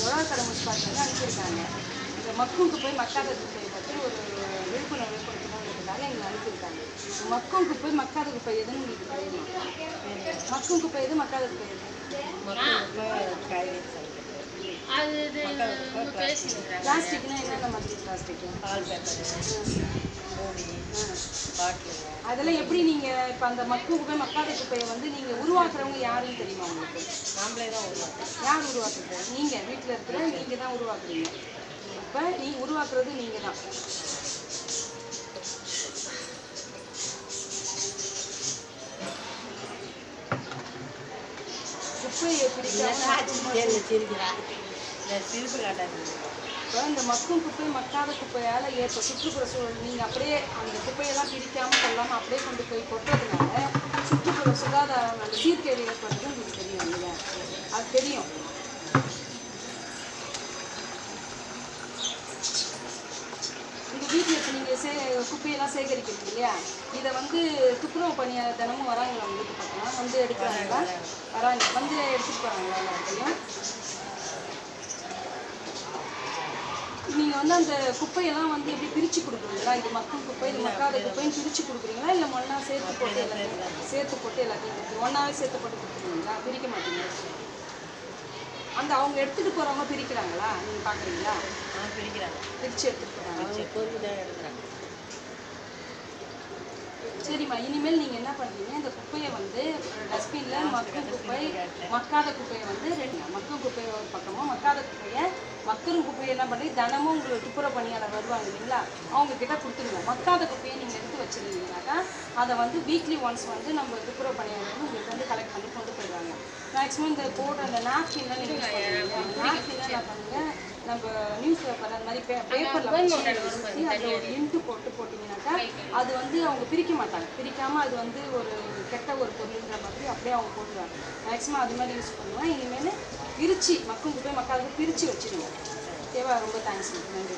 உழவர்கரை முனிசிபாலிட்டிலேருந்து அனுப்பியிருக்காங்க. இந்த மக்கும் குப்பை மக்காத குப்பையை பற்றி ஒரு விழிப்புணர்வு ஏற்படுத்தணுன்றதுக்காக எங்களை அனுப்பியிருக்காங்க. மக்கும் குப்பை மக்காத குப்பை எதுன்னு உங்களுக்கு தெரியுமா? மக்கும் குப்பை எது, மக்காத குப்பை எது? பிளாஸ்டிக்னா என்னென்ன மாதிரி பிளாஸ்டிக்? அதெல்லாம் எப்படி நீங்கள் இப்போ அந்த மக்கும் குப்பை மக்காத குப்பையை வந்து நீங்கள் உருவாக்குறவங்க யாருன்னு தெரியுமா உங்களுக்கு? நாமளே தான் உருவாக்குறோம். யார் உருவாக்குறது? நீங்கள் வீட்டில் இருக்கிற நீங்கள் தான் உருவாக்குறீங்க. இப்போ நீங்கள் உருவாக்குறது நீங்கள் தான். குப்பையை இப்போ இந்த மக்கும் குப்பை மக்காத குப்பையால் ஏற்ப சுற்றுப்புற சூழல் நீங்கள் அப்படியே அந்த குப்பையெல்லாம் பிரிக்காமல் கொள்ளாமல் அப்படியே கொண்டு போய் கொட்டுறதுனால சுற்றுப்புற சுகாதாரம் அந்த சீர்கேடு ஏற்படுறது உங்களுக்கு தெரியும் இல்லையா? அது தெரியும். உங்கள் வீட்டில் இப்போ நீங்கள் குப்பையெல்லாம் சேகரிக்கிறீங்க இல்லையா? இதை வந்து துப்புரவு பணியாளர் தினமும் வராங்களா உங்கள் வீட்டு பக்கம் வந்து எடுக்கிறாங்களா? வராங்க, வந்து எடுத்துகிட்டு போகிறாங்களா எல்லாத்தையும்? நீங்கள் வந்து அந்த குப்பையெல்லாம் வந்து எப்படி பிரித்து கொடுக்குறீங்களா? இது மக்கும் குப்பை, இது மக்காத குப்பைன்னு பிரித்து கொடுக்குறீங்களா? இல்லை ஒன்றா சேர்த்து போட்டு எல்லாத்தையும் ஒன்றாவே சேர்த்து போட்டு கொடுத்துருவீங்களா? பிரிக்க மாட்டீங்க. அந்த அவங்க எடுத்துகிட்டு போகிறவங்க பிரிக்கிறாங்களா? நீங்கள் பார்க்குறீங்களா? பிரிக்கிறாங்க, பிரித்து எடுத்துகிட்டு போகிறாங்க. பொருள் எடுக்கிறாங்க. சரிம்மா, இனிமேல் நீங்கள் என்ன பண்ணுறீங்க, இந்த குப்பையை வந்து டஸ்ட்பினில் மக்கும் குப்பை மக்காத குப்பையை வந்து மக்கும் குப்பையை ஒரு பக்கமும் மக்காத குப்பையை மக்கரும் குப்பையை என்ன பண்ணி தினமும் உங்களுக்கு துப்புரவு பணியாளர் வருவாங்க இல்லைங்களா, அவங்கக்கிட்ட கொடுத்துருங்க. மக்காத குப்பையை நீங்கள் எடுத்து வச்சுருந்தீங்கன்னாக்கா அதை வந்து வீக்லி ஒன்ஸ் வந்து நம்ம துப்புரவு பணியாளர் வந்து உங்களுக்கு வந்து கலெக்ட் பண்ணி கொண்டு போயிடுவாங்க. மேக்ஸிமம் இந்த போர்டு அந்த நாப்கின்லாம் நீங்கள் யூஸ் பண்ணுவீங்க. நாப்கின்லாம் என்ன பண்ணுங்கள், நம்ம நியூஸ் பேப்பர் அந்த மாதிரி பேப்பரில் சுற்றி அதில் ஒரு இன்ட்டு போட்டிங்கனாக்கா அது வந்து அவங்க பிரிக்க மாட்டாங்க. பிரிக்காமல் அது வந்து ஒரு கெட்ட ஒரு பொருள்ன்ற மாதிரி அப்படியே அவங்க போட்டுருவாங்க. மேக்ஸிமம் அது மாதிரி யூஸ் பண்ணுவேன். இனிமேல் பிரித்து மக்கும் குப்பை மக்காத பிரித்து வச்சுடுங்க. ஓகேவா? ரொம்ப தேங்க்ஸ், நன்றி.